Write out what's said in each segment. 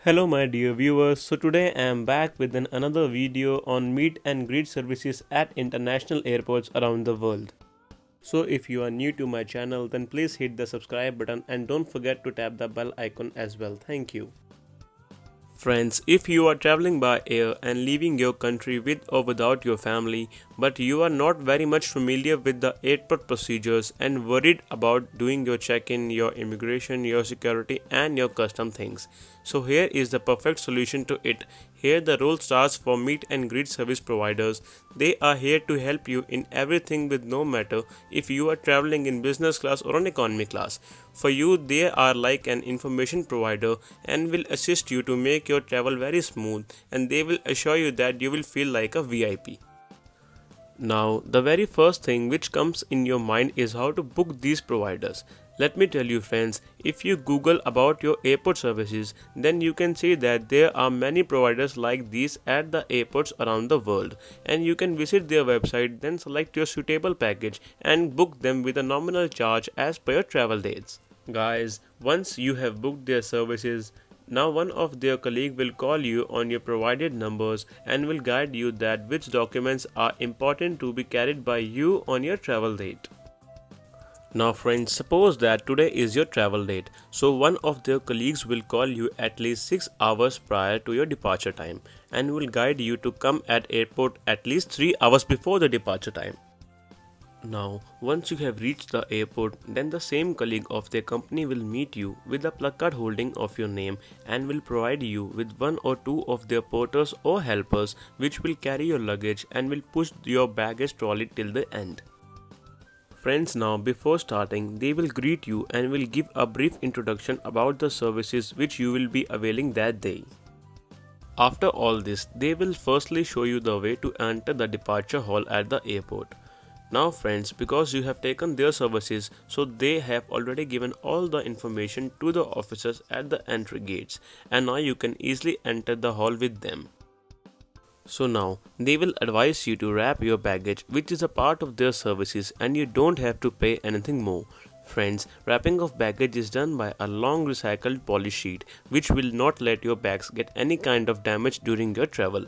Hello my dear viewers, so today I am back with another video on meet and greet services at international airports around the world. So if you are new to my channel then please hit the subscribe button and don't forget to tap the bell icon as well. Thank you. Friends, if you are traveling by air and leaving your country with or without your family, but you are not very much familiar with the airport procedures and worried about doing your check-in, your immigration, your security and your custom things. So here is the perfect solution to it. Here the role starts for meet and greet service providers. They are here to help you in everything with no matter if you are traveling in business class or an economy class. For you, they are like an information provider and will assist you to make your travel very smooth, and they will assure you that you will feel like a VIP. Now, the very first thing which comes in your mind is how to book these providers. Let me tell you friends, if you Google about your airport services, then you can see that there are many providers like these at the airports around the world, and you can visit their website, then select your suitable package and book them with a nominal charge as per your travel dates. Guys, once you have booked their services, now one of their colleague will call you on your provided numbers and will guide you that which documents are important to be carried by you on your travel date. Now friends, suppose that today is your travel date, so one of their colleagues will call you at least 6 hours prior to your departure time and will guide you to come at airport at least 3 hours before the departure time. Now, once you have reached the airport, then the same colleague of their company will meet you with a placard holding of your name and will provide you with one or two of their porters or helpers which will carry your luggage and will push your baggage trolley till the end. Friends, now before starting, they will greet you and will give a brief introduction about the services which you will be availing that day. After all this, they will firstly show you the way to enter the departure hall at the airport. Now friends, because you have taken their services, so they have already given all the information to the officers at the entry gates, and now you can easily enter the hall with them. So now, they will advise you to wrap your baggage, which is a part of their services, and you don't have to pay anything more. Friends, wrapping of baggage is done by a long recycled poly sheet, which will not let your bags get any kind of damage during your travel.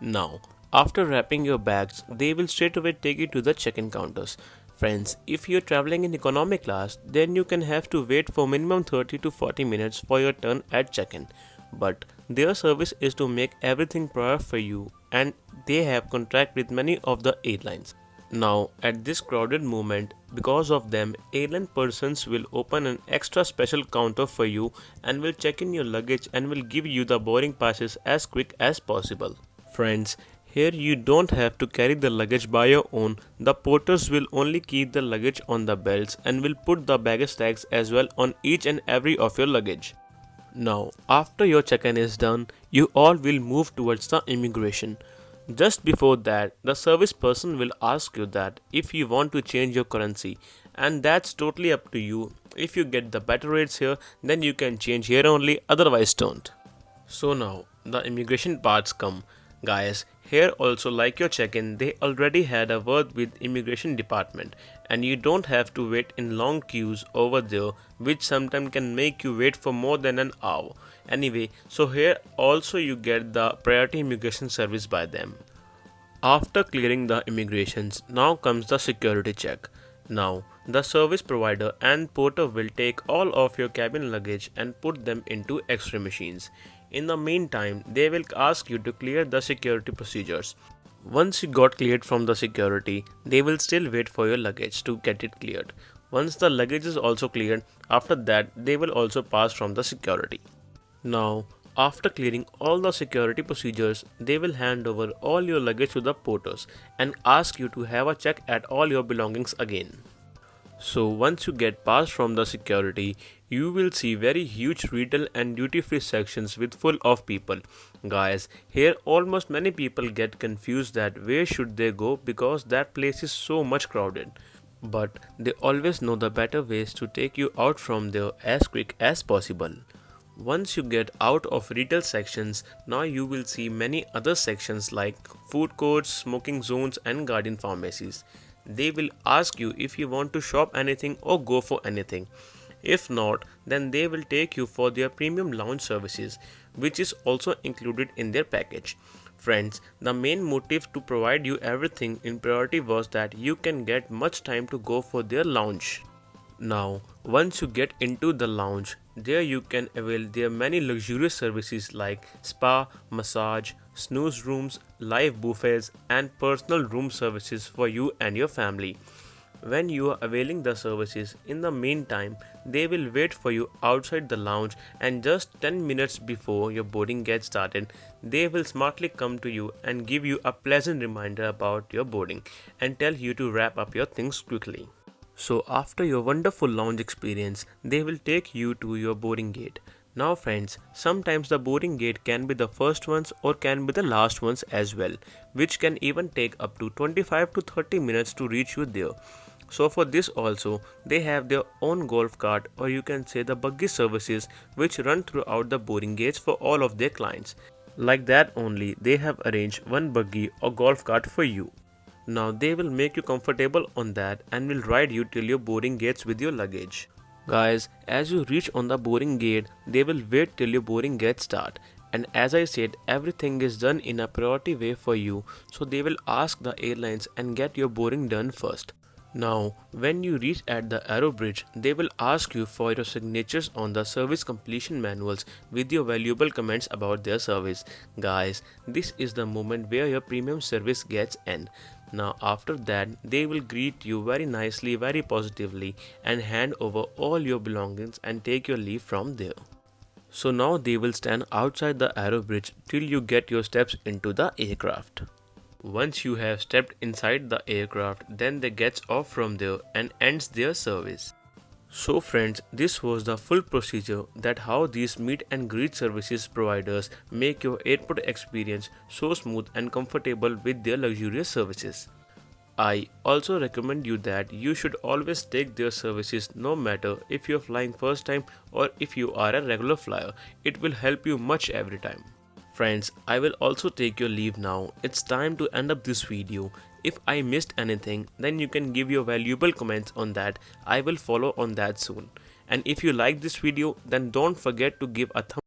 Now, after wrapping your bags, they will straight away take you to the check-in counters. Friends, if you're traveling in economy class, then you can have to wait for minimum 30 to 40 minutes for your turn at check-in. But their service is to make everything prior for you, and they have contract with many of the airlines. Now, at this crowded moment, because of them, airline persons will open an extra special counter for you and will check in your luggage and will give you the boarding passes as quick as possible. Friends, here you don't have to carry the luggage by your own. The porters will only keep the luggage on the belts and will put the baggage tags as well on each and every of your luggage. Now, after your check-in is done, you all will move towards the immigration. Just before that, the service person will ask you that if you want to change your currency, and that's totally up to you. If you get the better rates here, then you can change here only, otherwise don't. So now, the immigration parts come. Guys, here also like your check-in, they already had a word with immigration department and you don't have to wait in long queues over there, which sometimes can make you wait for more than an hour. Anyway, so here also you get the priority immigration service by them. After clearing the immigrations, now comes the security check. Now, the service provider and porter will take all of your cabin luggage and put them into X-ray machines. In the meantime, they will ask you to clear the security procedures. Once you got cleared from the security, they will still wait for your luggage to get it cleared. Once the luggage is also cleared, after that they will also pass from the security. Now, after clearing all the security procedures, they will hand over all your luggage to the porters and ask you to have a check at all your belongings again. So once you get past from the security, you will see very huge retail and duty-free sections with full of people. Guys, here almost many people get confused that where should they go because that place is so much crowded. But they always know the better ways to take you out from there as quick as possible. Once you get out of retail sections, now you will see many other sections like food courts, smoking zones and garden pharmacies. They will ask you if you want to shop anything or go for anything. If not, then they will take you for their premium lounge services, which is also included in their package. Friends, the main motive to provide you everything in priority was that you can get much time to go for their lounge. Now, once you get into the lounge, there you can avail their many luxurious services like spa, massage, snooze rooms, live buffets, and personal room services for you and your family. When you are availing the services, in the meantime, they will wait for you outside the lounge, and just 10 minutes before your boarding gets started, they will smartly come to you and give you a pleasant reminder about your boarding and tell you to wrap up your things quickly. So after your wonderful lounge experience, they will take you to your boarding gate. Now friends, sometimes the boarding gate can be the first ones or can be the last ones as well, which can even take up to 25 to 30 minutes to reach you there. So for this also, they have their own golf cart, or you can say the buggy services, which run throughout the boarding gates for all of their clients. Like that only, they have arranged one buggy or golf cart for you. Now they will make you comfortable on that and will ride you till your boarding gates with your luggage. Guys, as you reach on the boarding gate, they will wait till your boarding gets start. And as I said, everything is done in a priority way for you, so they will ask the airlines and get your boarding done first. Now, when you reach at the aero bridge, they will ask you for your signatures on the service completion manuals with your valuable comments about their service. Guys, this is the moment where your premium service gets end. Now after that, they will greet you very nicely, very positively, and hand over all your belongings and take your leave from there. So now they will stand outside the aero bridge till you get your steps into the aircraft. Once you have stepped inside the aircraft, then they gets off from there and ends their service. So friends, this was the full procedure that how these meet and greet services providers make your airport experience so smooth and comfortable with their luxurious services. I also recommend you that you should always take their services no matter if you are flying first time or if you are a regular flyer. It will help you much every time. Friends, I will also take your leave now. It's time to end up this video. If I missed anything, then you can give your valuable comments on that. I will follow on that soon. And if you like this video, then don't forget to give a thumbs